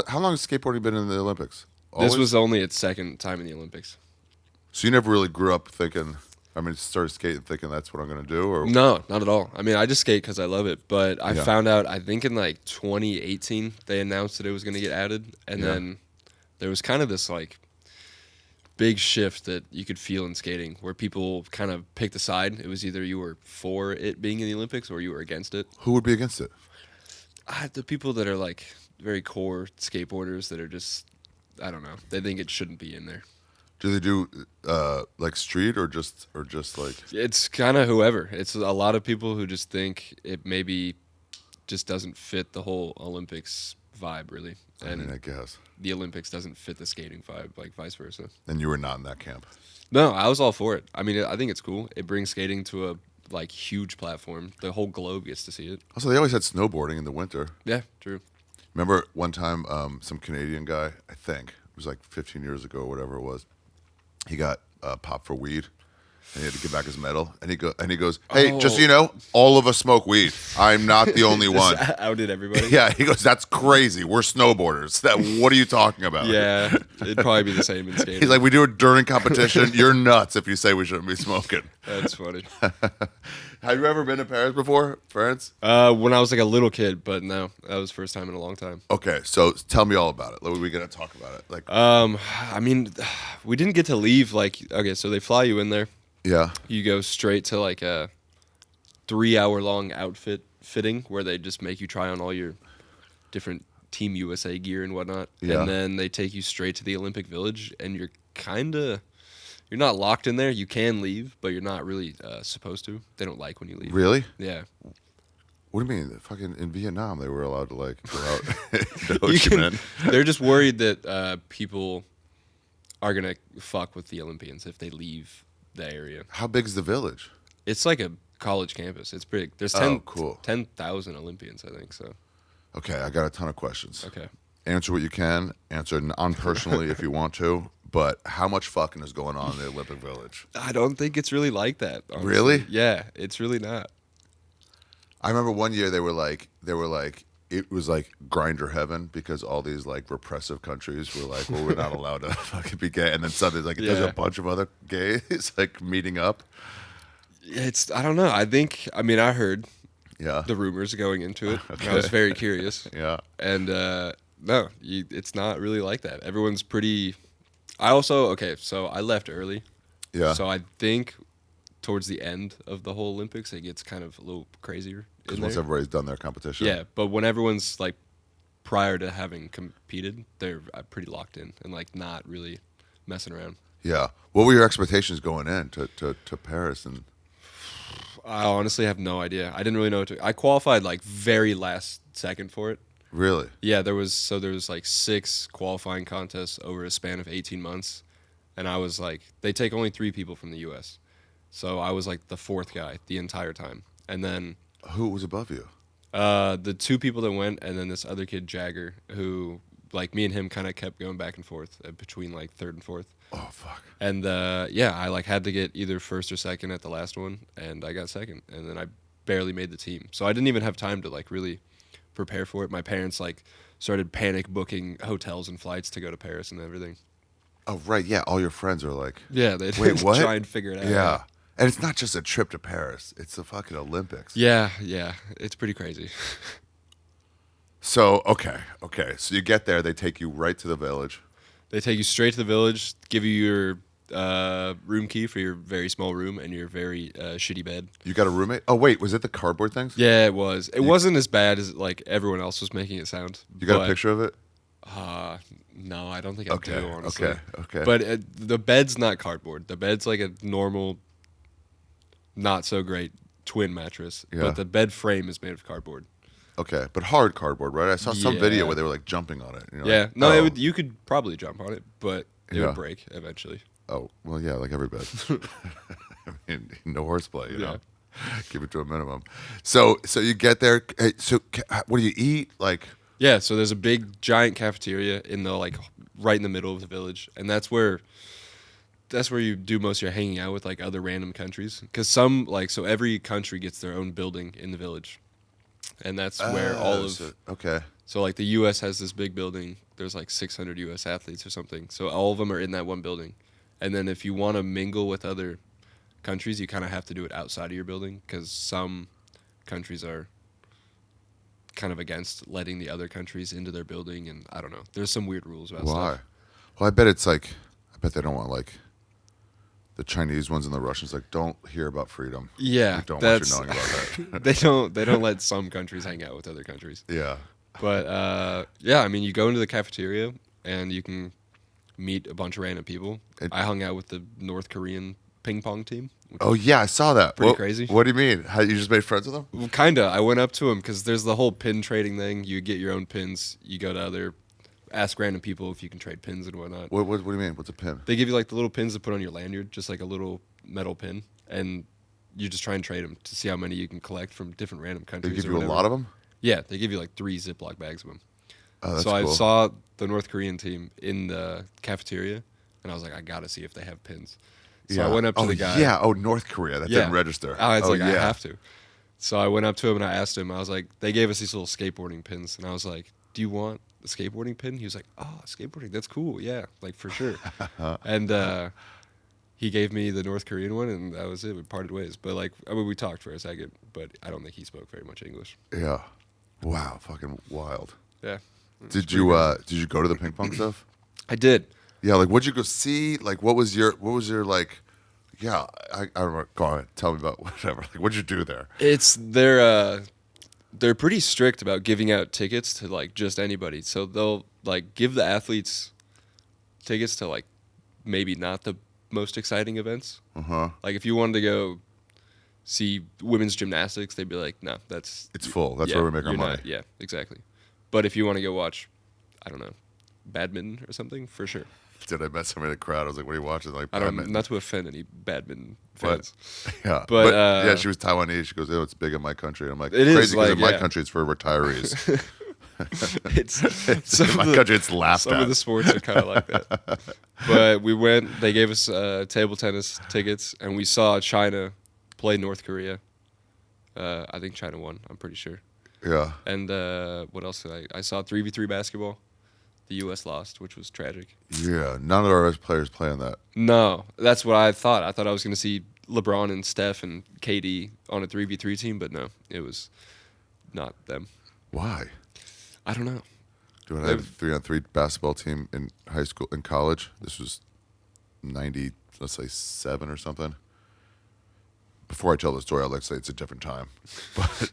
how long has skateboarding been in the Olympics? Always? This was only its second time in the Olympics. So you never really grew up thinking. I mean, started skating thinking that's what I'm going to do, or No, not at all. I mean, I just skate because I love it. But I Yeah. found out, I think in like 2018, they announced that it was going to get added. And Yeah. then there was kind of this like big shift that you could feel in skating where people kind of picked a side. It was either you were for it being in the Olympics or you were against it. who would be against it? The people that are like very core skateboarders that are just, I don't know, they think it shouldn't be in there. Do they do like street or just like? It's kind of whoever. It's a lot of people who just think it maybe just doesn't fit the whole Olympics vibe, really. I mean, And I guess. the Olympics doesn't fit the skating vibe, like vice versa. And you were not in that camp. No, I was all for it. I mean, I think it's cool. It brings skating to a like huge platform. The whole globe gets to see it. Also, they always had snowboarding in the winter. Yeah, true. Remember one time, some Canadian guy, I think it was like 15 years ago or whatever it was. He got popped for weed, and he had to give back his medal. And he goes, "Hey, just so you know, all of us smoke weed. I'm not the only one." Just outed everybody. Yeah, he goes, "That's crazy. We're snowboarders. What are you talking about?" Yeah, it'd probably be the same in skating. He's like, "We do it during competition. You're nuts if you say we shouldn't be smoking." That's funny. Have you ever been to Paris before, France? When I was like a little kid, but no, that was the first time in a long time. Okay, so tell me all about it. We're gonna talk about it. Like, I mean, we didn't get to leave. Like, okay, so they fly you in there. yeah, You go straight to like a 3 hour long outfit fitting where they just make you try on all your different Team USA gear and whatnot. Yeah. And then they take you straight to the Olympic Village, and you're not locked in there. You can leave, but you're not really supposed to. They don't like when you leave. really? Yeah. What do you mean? Fucking in Vietnam, they were allowed to like go out to Ho You Chi can- Minh. They're just worried that people are going to fuck with the Olympians if they leave the area. How big's the village? It's like a college campus. It's big. There's Oh, cool. 10,000 Olympians, I think, so. Okay, I got a ton of questions. Okay. Answer what you can. Answer non-personally if you want to. But how much fucking is going on in the Olympic Village? I don't think it's really like that. Honestly. Really? Yeah, it's really not. I remember one year they were like, it was like grinder heaven because all these like repressive countries were like, well, we're not allowed to fucking be gay, and then suddenly like there's Yeah. a bunch of other gays like meeting up. I don't know. I heard Yeah, the rumors going into it. And I Okay. was very curious. yeah. And no, it's not really like that. Everyone's pretty. So I left early. Yeah. So I think towards the end of the whole Olympics, it gets kind of a little crazier. Because in once there. everybody's done their competition. Yeah, but when everyone's like prior to having competed, they're pretty locked in and like not really messing around. Yeah. What were your expectations going in to Paris? And I honestly have no idea. I didn't really know what to. I qualified like very last second for it. really? Yeah, there was like 6 qualifying contests over a span of 18 months, and I was like, they take only 3 people from the U.S., so I was like the 4th guy the entire time, and then Who was above you? the 2 people that went, and then this other kid Jagger, who like me and him kind of kept going back and forth between like 3rd and 4th. Oh fuck. And yeah, I like had to get either 1st or 2nd at the last one, and I got 2nd, and then I barely made the team. So I didn't even have time to like really prepare for it. My parents like started panic booking hotels and flights to go to Paris and everything. Oh right. Yeah. All your friends are like. Yeah, they Wait, what? try and figure it out. Yeah. And it's not just a trip to Paris; it's the fucking Olympics. Yeah, it's pretty crazy. So okay. So you get there, they take you right to the village. They take you straight to the village, give you your room key for your very small room and your very shitty bed. You got a roommate? Oh wait, was it the cardboard things? Yeah, it was. It wasn't as bad as like everyone else was making it sound. You got but, a picture of it? No, I don't think I Okay. do, honestly. Okay. But the bed's not cardboard. The bed's like a normal, not so great twin mattress. Yeah. But the bed frame is made of cardboard. Okay, but hard cardboard, right? I saw some video Yeah. where they were like jumping on it. And you're Yeah. like, No, oh. you could probably jump on it, but it Yeah. would break eventually. Oh, well, yeah, like every bed. I mean, no horseplay, you know. Keep it to a minimum. So you get there. Hey, so what do you eat? Like, Yeah, so there's a big giant cafeteria in the like right in the middle of the village, and that's where you do most of your hanging out with like other random countries. Because every country gets their own building in the village, and that's where all of okay. so like the U.S. has this big building. There's like 600 U.S. athletes or something. So all of them are in that one building, and then if you want to mingle with other countries, you kind of have to do it outside of your building because some countries are kind of against letting the other countries into their building, and I don't know. There's some weird rules about Why? stuff. Well, I bet it's like, I bet they don't want like the Chinese ones and the Russians like don't hear about freedom. Yeah, We don't want you knowing about that. they don't let some countries hang out with other countries. Yeah. But yeah, I mean, you go into the cafeteria and you can meet a bunch of random people. I hung out with the North Korean ping pong team. Oh yeah, I saw that. Pretty crazy. What do you mean? How you just made friends with them? Well, kinda. I went up to him because there's the whole pin trading thing. You get your own pins. You go to ask random people if you can trade pins and whatnot. What do you mean? What's a pin? They give you like the little pins to put on your lanyard, just like a little metal pin, and you just try and trade them to see how many you can collect from different random They countries. give or you a whatever. lot of them. Yeah, they give you like 3 Ziploc bags of them. Oh, that's So cool. I saw the North Korean team in the cafeteria, and I was like, I gotta see if they have pins. So I went up to the guy. Yeah. Oh, North Korea. That didn't register. I was like, I yeah. have to. So I went up to him and I asked him. I was like, they gave us these little skateboarding pins, and I was like, do you want a skateboarding pin? He was like, oh, skateboarding, that's cool. Yeah, like for sure. And he gave me the North Korean one, and that was it. We parted ways. But like, I mean, we talked for a second, but I don't think he spoke very much English. Yeah. Wow. Fucking wild. Yeah. Did you go to the ping pong stuff? I did. Yeah. Like, what'd you go see? Like, what was your like? Yeah. I don't know. Go ahead. Tell me about whatever. Like, what'd you do there? They're pretty strict about giving out tickets to like just anybody. So they'll like give the athletes tickets to like maybe not the most exciting events. Like if you wanted to go see women's gymnastics, they'd be like, no, it's full. That's where we make our money. Yeah, exactly. But if you want to go watch, I don't know, badminton or something, for sure. Did I met somebody in the crowd? I was like, "What are you watching?" Like, I don't, badminton. not to offend any badminton fans. Yeah, but yeah, she was Taiwanese. She goes, "Oh, it's big in my country." And I'm like, It is, crazy because like, in my yeah. country it's for retaires. It's In my country it's laughed some at. of the sports are kind of like that. But we went. They gave us table tennis tickets, and we saw China play North Korea. I think China won. I'm pretty sure. Yeah. And what else did I saw 3v3 basketball. The U.S. lost, which was tragic. Yeah. None of our players playing that. No, that's what I thought. I thought I was going to see LeBron and Steph and KD on a 3v3 team, but no, it was not them. Why? I don't know. Dude, I had a 3-on-3 basketball team in high school, in college. This was 90, let's say 7 or something. Before I tell the story, I'd like to say it's a different time, but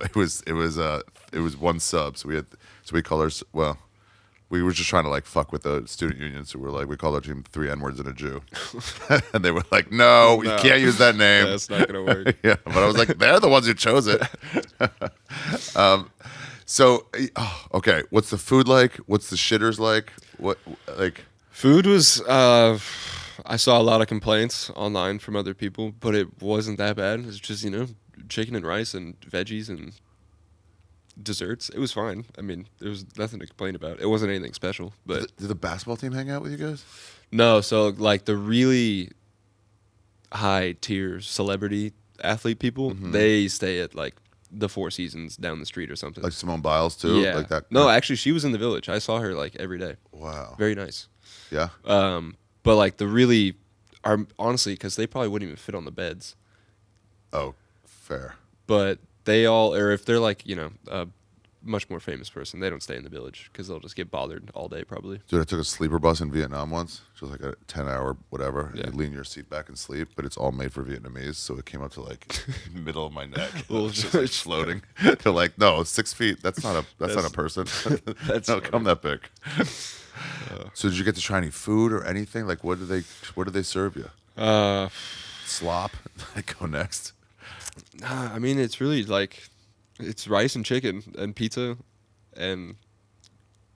it was one sub. So we called ours, well, we were just trying to like fuck with the student union. So we called our team 3 N-words and a Jew, and they were like, no, you can't use that name. That's not gonna work. Yeah, but I was like, they're the ones who chose it. So, okay, what's the food like? What's the shitters like? What like? Food was. I saw a lot of complaints online from other people, but it wasn't that bad. It was just chicken and rice and veggies and desserts. It was fine. I mean, there was nothing to complain about. It wasn't anything special. But Did the basketball team hang out with you guys? no, so like the really high tier celebrity athlete people, they stay at like the Four Seasons down the street or something. Like Simone Biles too? Yeah. Like that? No, actually, she was in the Village. I saw her like every day. Wow. Very nice. Yeah. But like the really are honestly because they probably wouldn't even fit on the beds. Oh, fair. But they all, or if they're like a much more famous person, they don't stay in the Village because they'll just get bothered all day probably. Dude, I took a sleeper bus in Vietnam once. Just like a 10-hour whatever. Yeah. You lean your seat back and sleep, but it's all made for Vietnamese, so it came up to like middle of my neck. It was just like floating. They're like, no, 6 feet. That's not a person. That's no, funny. come that big. So did you get to try any food or anything? Like what did they serve you? Slop. Like go next. Nah, I mean it's really like it's rice and chicken and pizza and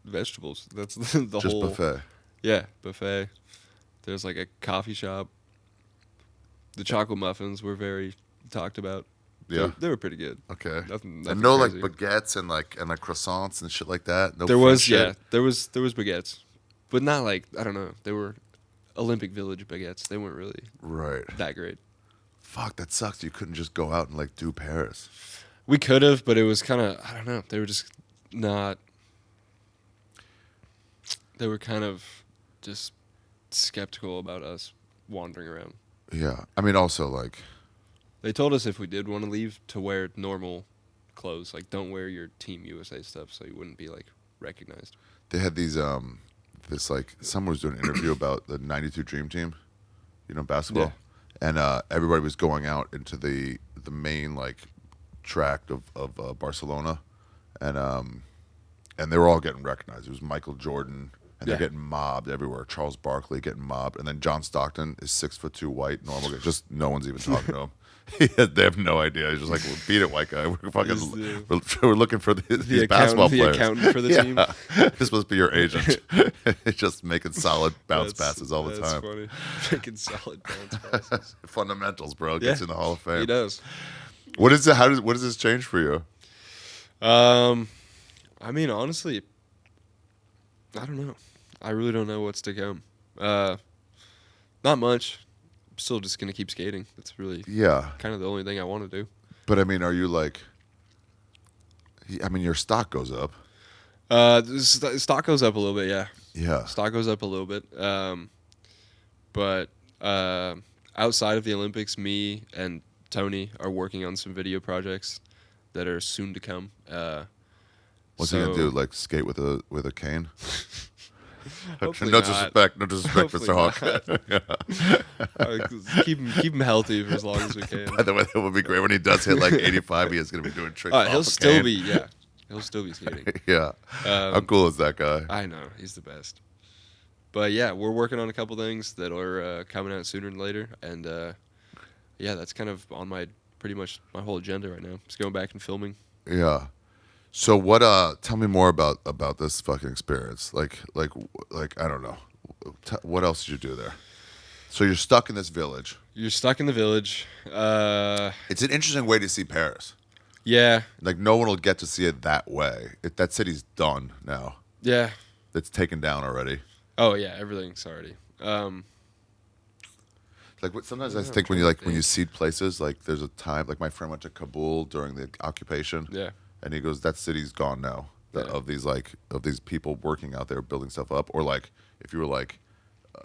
vegetables. That's the Just whole buffet. Yeah, buffet. There's like a coffee shop. The chocolate muffins were very talked about. Yeah. They were pretty good. Okay. Nothing And no crazy. like baguettes and like croissants and shit like that. No There French was shit? there was baguettes, but not like I don't know. They were Olympic Village baguettes. They weren't really Right. that great. Fuck, that sucks. You couldn't just go out and like do Paris. We could have, but it was kind of, I don't know. They were just not. They were kind of just skeptical about us wandering around. Yeah. I mean, also, like, They told us if we did want to leave to wear normal clothes, like don't wear your Team USA stuff, so you wouldn't be like recognized. they had these, this, like, someone was doing an interview about the 92 Dream Team, basketball. And everybody was going out into the main, like, tract of Barcelona. And they were all getting recognized. It was Michael Jordan, and they're getting mobbed everywhere. Charles Barkley getting mobbed. And then John Stockton is 6'2" white, normal guy. Just no one's even talking to him. They have no idea. He's just like, well, beat it, white guy. We're looking for these basketball players. The accountant for the team. This must be your agent. Just making solid bounce passes all the time. That's funny. Making solid bounce passes. Fundamentals, bro. Gets in the Hall of Fame. He does. What is it? What does this change for you? I mean, honestly, I don't know. I really don't know what's to come. Not much. I'm still just gonna keep skating. That's really kind of the only thing I want to do. But I mean, are you like? I mean, your stock goes up. Stock goes up a little bit. Yeah. Stock goes up a little bit. But outside of the Olympics, me and Tony are working on some video projects that are soon to come. What's he gonna do? Like skate with a cane? No Hopefully disrespect, Mr. Hawk. Keep him healthy for as long as we can. By the way, that would be great when he does hit like 85. He is gonna be doing tricks. He'll still be skating. Yeah. How cool is that guy? I know, he's the best. But yeah, we're working on a couple things that are coming out sooner than later, and that's kind of on pretty much my whole agenda right now. Just going back and filming. Yeah. So what? Tell me more about this fucking experience. Like I don't know. What else did you do there? So you're stuck in this village. You're stuck in the village. It's an interesting way to see Paris. Yeah. Like no one will get to see it that way. That city's done now. Yeah. It's taken down already. Oh yeah, everything's already. Like sometimes I think when you see places, like there's a time, like my friend went to Kabul during the occupation. Yeah. And he goes, that city's gone now. Of these people working out there building stuff up, or like if you were like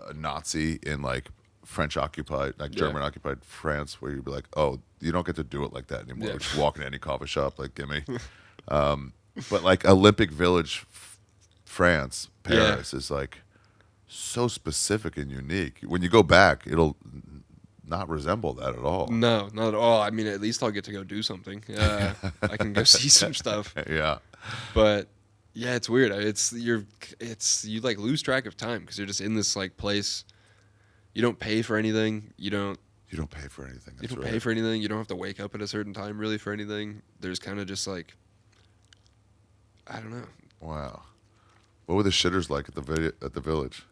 a Nazi in like French occupied, like German occupied France, where you'd be like, oh, you don't get to do it like that anymore. Yeah. Just walk into any coffee shop, like gimme. But like Olympic Village, France, Paris is like so specific and unique. When you go back, it'll not resemble that at all. No, not at all. I mean, at least I'll get to go do something. I can go see some stuff. Yeah. But yeah, it's weird. You like lose track of time because you're just in this like place. You don't pay for anything. You don't pay for anything. You don't pay for anything. You don't have to wake up at a certain time really for anything. There's kind of just like, I don't know. Wow. What were the shitters like at the village?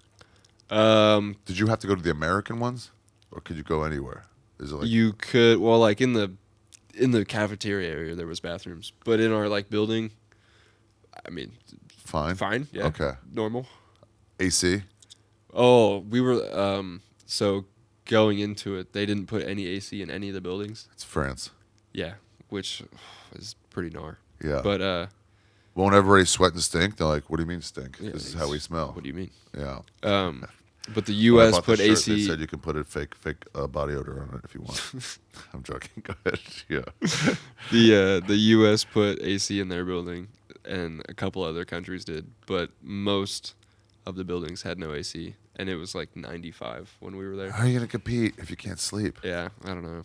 Did you have to go to the American ones? Or could you go anywhere? Is it like you could? Well, like in the cafeteria area, there was bathrooms, but in our like building, I mean, fine, yeah, okay, normal. AC. Oh, we were so going into it, they didn't put any AC in any of the buildings. It's France. Yeah, which is pretty gnar. Yeah, but won't everybody sweat and stink? They're like, what do you mean stink? Yeah, this is how we smell. What do you mean? Yeah. But the U.S. put the shirt, AC. They said you can put a fake body odor on it if you want. I'm joking. Go ahead. Yeah. The U.S. put AC in their building, and a couple other countries did, but most of the buildings had no AC, and it was like 95 when we were there. How are you gonna compete if you can't sleep? Yeah, I don't know,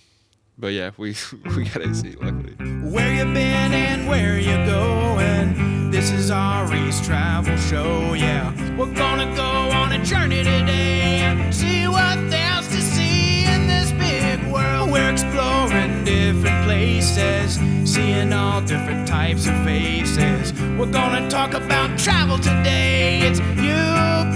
but yeah, we got AC luckily. Where you been and where you going? This is Ari's travel show, yeah. We're gonna go on a journey today and see what there's to see in this big world. We're exploring different places, seeing all different types of faces. We're gonna talk about travel today. It's you,